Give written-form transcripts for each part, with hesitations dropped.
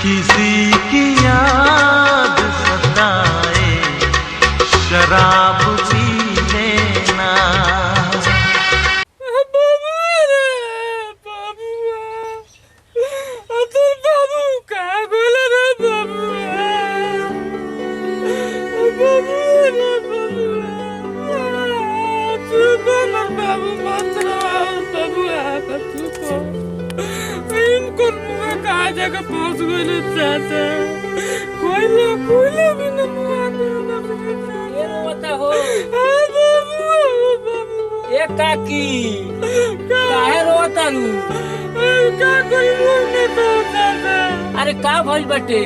किसी की याद सताए शराब पी लेना। जगह पहुंच गए चाचा कोई भी हो एक काकी काहे रोता रू क्या कोई मुंह तो चाचा अरे का भइल बटे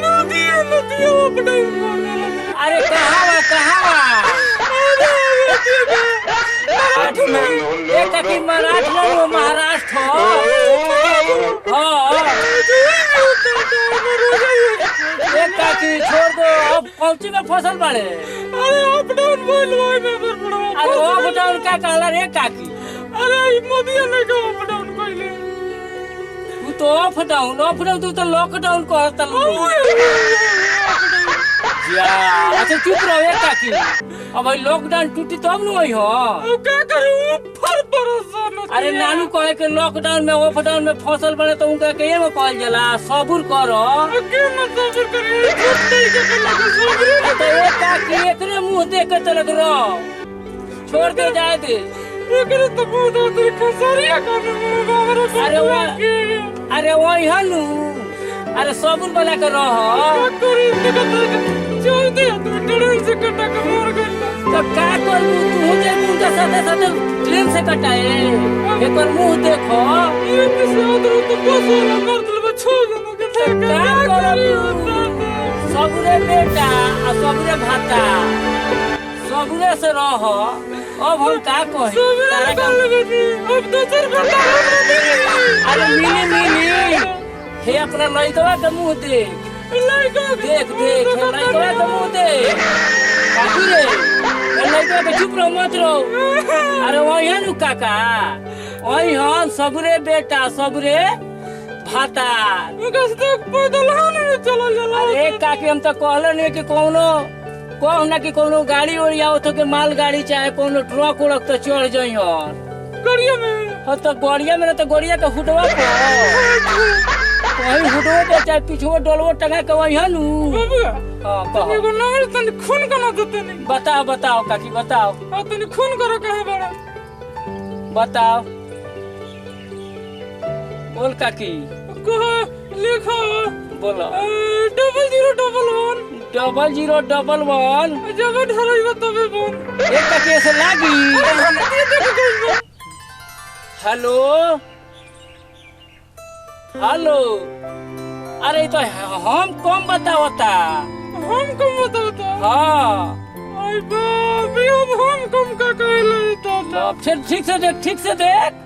नदी अपना अरे कहावा एक काकी महाराष्ट्र में महाराष्ट्र एक काकी छोड़ दो अब कौची में फसल बाड़े अरे अप डाउन बोलवाई में बड़ा अरे अप डाउन का कहला रे काकी अरे मोदी ने को अप डाउन कइले तू तो अप डाउन तू तो लॉकडाउन कहता या अच्छा चुप रहो एक काकी अब भाई लॉकडाउन टूटी तब न होई हो क्या करूं फर परेशान अरे नानू कहे के लॉकडाउन में ऑफ डाउन में फसल बने तो उनका के में कहल जाला सब्र करो के न सब्र करे छुट्टी के लगे सब्र तो एक काकी एकरे मुंह देख के चलत रहो छोड़ दे जाए दे एकरे तो मुंह दो तेरे खसरिया कान में अरे वही हनु अरे सब्र वाला के रहो करी छोड़ दे तू ट्रेन से कटा के मर गइल तो का करू तू जे मुंह के साथे ट्रेन से कटाए एक बार मुंह देखो ये किसी उधर तो बस वाला कर दिल में छोड़ देना के क्या करू सबरे बेटा आ सबरे भाता सबरे से रहो अब हम का कहे अब तो सर अरे मिली हे अपना लइकवा के मुंह देख देख लइकवा के मुंह देख काकी रे लइकवा के चुप रहो मत रहो अरे वही है नु काका वही हन सबरे बेटा सबरे भाता अरे काकी हम तो कहले नहीं कि कोनो कहो ना कि कोनो गाड़ी ओड़ी आओ तो के माल गाड़ी चाहे कोनो ट्रक उड़क तो चढ़ जाई हन गड़िया में हो तो गड़िया में ना तो गड़िया के हुटवा को वही हुटवा पे चाहे पीछे डोलवो टंगा के वही हनु हां कहो एगो नंबर तनी खून कना देते नहीं बताओ काकी बताओ आ तनी खून करो कहे बड़ा बताओ बोल काकी कह लिखो बोलो 0011 जब ढरई बताबे बोल एक काकी से लागी हेलो अरे तो हम कम बतावता हम कम बतावता हाँ आई बाप अब हम कम का कहले तो फिर ठीक से देख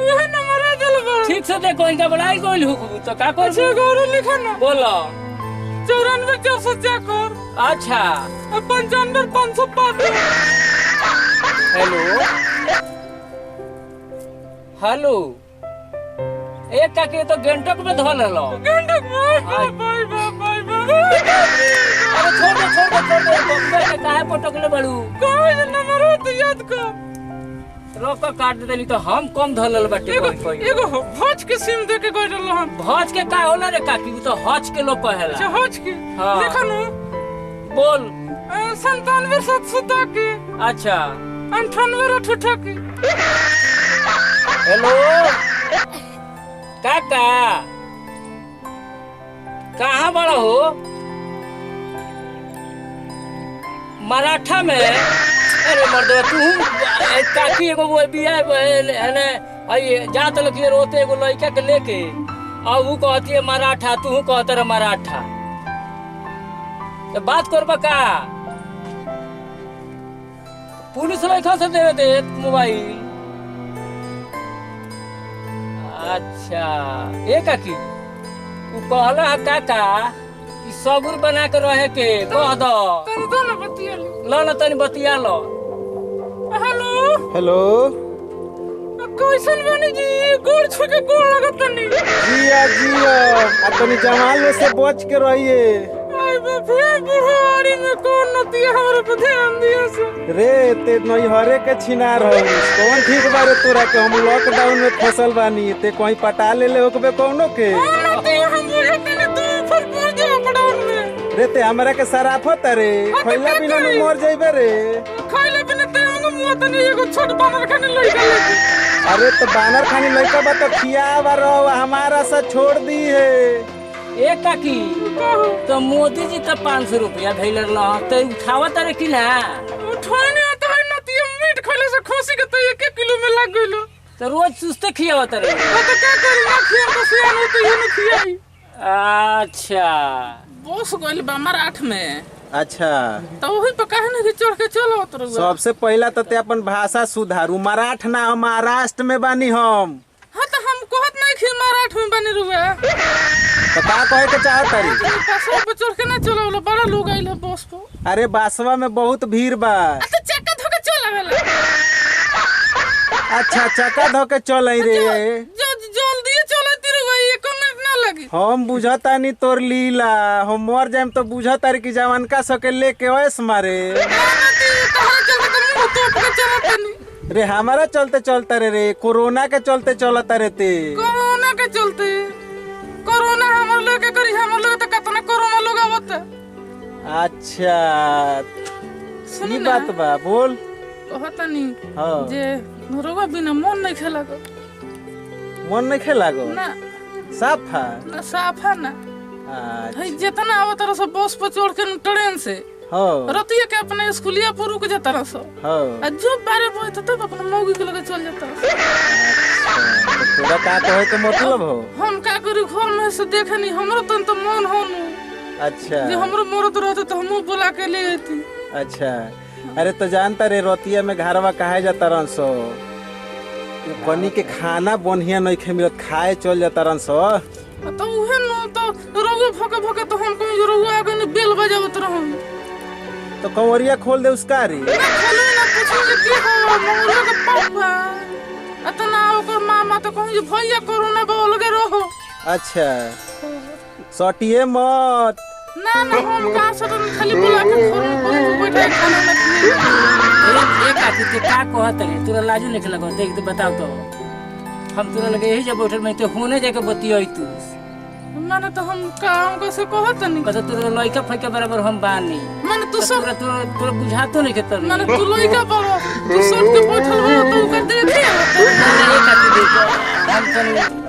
यह नंबर है दिलवा ठीक से देखो इनका बड़ाई कोई हुकू तो का कर अच्छा गौरव लिखा ना बोलो 94 400 कर अच्छा 95 505 हेलो एक काके तो गंटक में धो ले लो गंटक में बाय अरे छोड़ दे बम्बे के काहे पटकले बड़ू कोई नंबर हो तो याद कर रोक काट देली तो हम कम धलल बाटे कोई एगो हज के सिम दे के गइल रहन भज के का होला रे काकी तो हज के लोग कहेला अच्छा हज के देखा नु बोल 97 700 के अच्छा 98 800 के हेलो काका कहाँ बड़ा हो मराठा में अरे मर्दवा तू काकी एगो वो बिया है आई जा तो लखिए रोते एगो लड़का के लेके अब वो कहती है मराठा तू कहते रहे मराठा तो बात करबा का पुलिस लड़का से देवे दे मोबाइल अच्छा ये काकी तू कहला है काका कि सबूर बना के रहे के कह दो तनी दो ना बतिया लो ना तनी बतिया लो हेलो हेलो कैसन बनी जी गोड़ छू के गोड़ लगत नहीं जिया जिया आ तनी जवान में से बच के रहिए। आई बे फिर बुढ़ारी में कौन नतिया हमरे पे ध्यान दिया से रे ते नैहरे के छिनार हो कौन ठीक बारे तोरा के हम लॉकडाउन में फसल बानी ते कहीं पटा ले होकबे कौनो के नतिया हम बुझे तने तू फिर पड़ जा पड़ाउन में रे ते हमरा के सराफत रे खइला बिना न मर जाइबे रे खइले बिना ते अंग मुंह तने एगो छोट बानर खाने लइका लेके अरे तो बानर खानी लइका बा तो खियावा रहो हमारा सा छोड़ दी है। ए काकी तो मोदी जी तो 500 रुपया धैले रह तो उठावा तारे कि ना उठाने आता है नतिया मीट खइले से खुशी के तो 1 किलो में लग गइलो तो रोज सुस्ते खियावा तारे तो क्या करी ना खिया तो सियान होते ही न खियाई। अच्छा बस गइल बा मराठ में अच्छा तो वही पे काहे नहीं चढ़ के चलो उतर सबसे पहला तो ते अपन भाषा सुधारू मराठ ना हम महाराष्ट्र में बानी हम। हां तो हम कहत नहीं कि मराठ में बनी रुवे तो का कहे के चाहत तारी बसवा पे चढ़ के ना चलो बड़ा लोग आइल है बस पे अरे बासवा में बहुत भीड़ बा। अच्छा चक्का धोके चल आवेला अच्छा चक्का धोके चल रे जो जल्दी चलो तिर भाई 1 मिनट ना लगी हम बुझता नहीं तोर लीला हम मर जाएम तो बुझता रे कि जवान का सके लेके ओएस मारे रे हमारा चलते चलता रे कोरोना के चलते चलता रे ते कोरोना के चलते कोरोना हमर लोग के करी हमर लोग तो कितना कोरोना लोग आवत अच्छा ई बात बा बोल कहता नहीं हां जे रोगा बिना मन नहीं खेला को मन नहीं खेला गो ना साफा ना साफा ना अच्छा हई जितना आवत रह सब बस पर चढ़ के ट्रेन से हो रतिया के अपने स्कूलिया पर रुक जाता रह सब हो आ जो बारे बजे तब अपना मौगी के लगे चल जाता तो तोरा का कहे के मतलब हो हम का करी घर में से देखे नहीं हमरो तन तो मन हो नु अच्छा जे हमरो मरद रहते तो हमहू बुला के ले आती। अच्छा अरे तो जानता रे रोतिया में घरवा कहे जाता रन सो कनी के खाना बढ़िया नहीं खे मिलत खाए चल जाता रन सो तो उहे नु तो रोगे भके भके तो हम कहीं जो रोगे आगे ने बेल बजावत रहूं तो कंवरिया खोल दे उसका रे ना खोले ना पूछो जे की हो मंगला के पापा अतना ओकर मामा तो कहीं जो भैया कोरोना बोल के रहो। अच्छा सटिए मत ना ना हम का सटन खाली बुला के फोन बैठे खाना ना खाए एक आदमी के का कहत रे तोरा लाजू नहीं लगो देख तो बताओ तो हम तोरा लगे यही जब बैठल में तो होने जाके बतियाई तू माने तो हम काम कैसे कहत नहीं कत तोरा लइका फइका बराबर हम बानी माने तू सब तोरा बुझातो नहीं के तर माने तू लइका बड़ो तू सब के बैठल हो तो कर देखे एक आदमी देखो हम तनी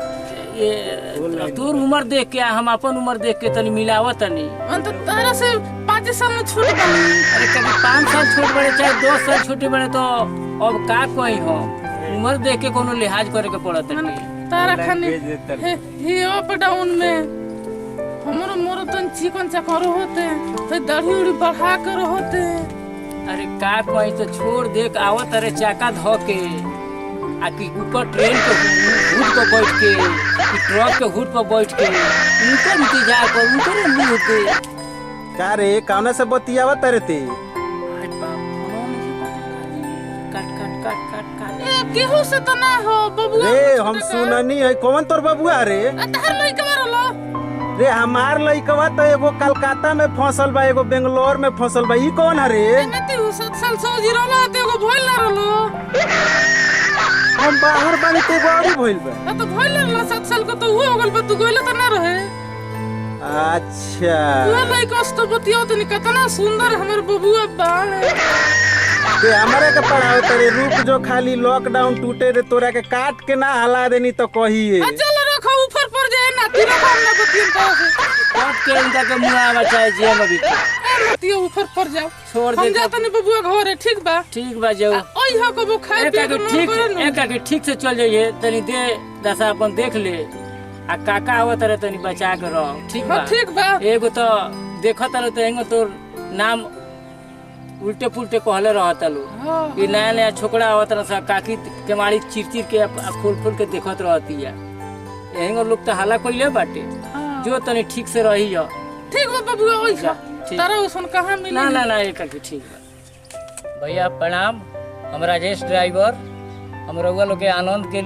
ये तोर उम्र देख के हम अपन उम्र देख के तनी मिलावत तनी अंत तारा से 5 साल में छोड़ बनी अरे कभी 5 साल छोट बड़े चाहे 2 साल छोटे बड़े तो अब का कोई हो उम्र देख के कोनो लिहाज करे के पड़त है तारा खाने हे अप डाउन में हमरो मोर तन चिकन चकर होते फिर दाढ़ी उड़ी बढ़ा कर होते। अरे का कोई तो छोड़ देख आवत अरे चाका धो के आ कि ऊपर ट्रेन के हुड पर बैठ के कि ट्रक के हुड पर बैठ के उनकर इंतजार कर उनकर मुंह दे का रे कौना से बतियावत रे ते अरे बाप काट काट काट काट काट ए केहू से त ना हो बबुआ रे हम सुननी है कौन तोर बबुआ रे तार लइका मारलो रे हमार लइकवा तो एगो कलकत्ता में फंसल बा एगो बेंगलोर में फंसल बा ई कौन है रे एनती 7 साल सोजी रहलो त एगो भइल ना रहलो हम बाहर बानी ते गौरी भइल बा तो भइल ना रहलो 7 साल को तो हो गल बा तू गइल त ना रहे अच्छा तू लइका तो बतियो तनी कितना सुंदर हमर बबुआ बा ते हमारे के पढ़ाओ तेरे रुक जो खाली लॉकडाउन टूटे रे तोरा के काट के ना हला देनी तो कहिए चल रखो ऊपर पर जाए ना तीन काम ना बतियन तो काट के इनका के मुंह बचाए जेल अभी रतियो ऊपर पर जाओ छोड़ दे हम जात नहीं बबुआ घर है ठीक बा जाओ ओई ह को खाए एक के ठीक एक के ठीक से चल जाइए तनी दे दशा अपन देख ले आ काका आवत रे तनी बचा के रह ठीक बा एगो तो देखत रह तो एगो तोर नाम उल्टे पुल्टे कहले रहत लो कि नया नया छोकरा आवत रहा काकी केमाड़ी चिरचिर के खोल खोल के देखत रहती है एंगो लोग तो हल्ला कइले बाटे जो तनी ठीक से रही हो ठीक बा बबुआ ओई तारा उसन कहां मिली ना ना ना एक ठीक बा भैया प्रणाम हम राजेश ड्राइवर हम रउआ लोग के आनंद के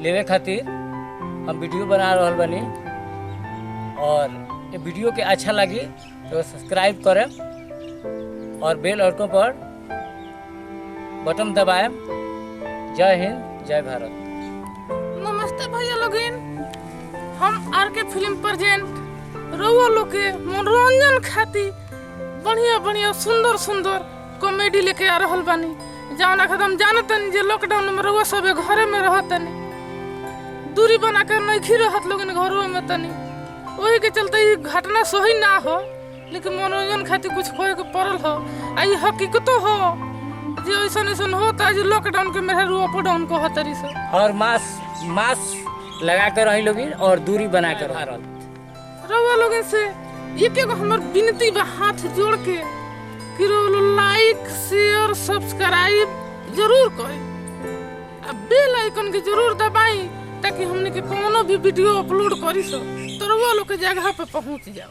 लेवे खातिर हम वीडियो बना रहल बानी। और ये वीडियो के अच्छा लगी तो सब्सक्राइब करें और बेल आइकन पर बटन दबाएं। जय हिंद, जय भारत। नमस्ते भैया लोगिन, हम आर के फिल्म प्रेजेंट रउआ लोग के मनोरंजन खातिर बढ़िया बढ़िया सुंदर सुंदर कॉमेडी लेके आ रहल बानी। जौना खातिर हम जानतनी जे लॉकडाउन में रउआ सब घरे में रहतनी, दूरी बना कर नहीं रहत लोगन घरों में तनी, वही के चलते ये घटना सही ना हो, लेकिन मनोरंजन खातिर कुछ खोए के पड़ल हो। आई हकीकत हो जे ऐसा होता है लॉकडाउन के मेरे अप डाउन को होतरी से। और मास्क लगा कर रही लोगिन और दूरी बना कर भारत। रउआ लोगन से एक एगो हमर विनती बा हाथ जोड़ के कि लाइक शेयर सब्सक्राइब जरूर करें, अब बेल आइकन के जरूर दबाई ताकि हमने के कोनो भी वीडियो अपलोड करी सो तो रउआ लोग के जगह पे पहुंच जाओ।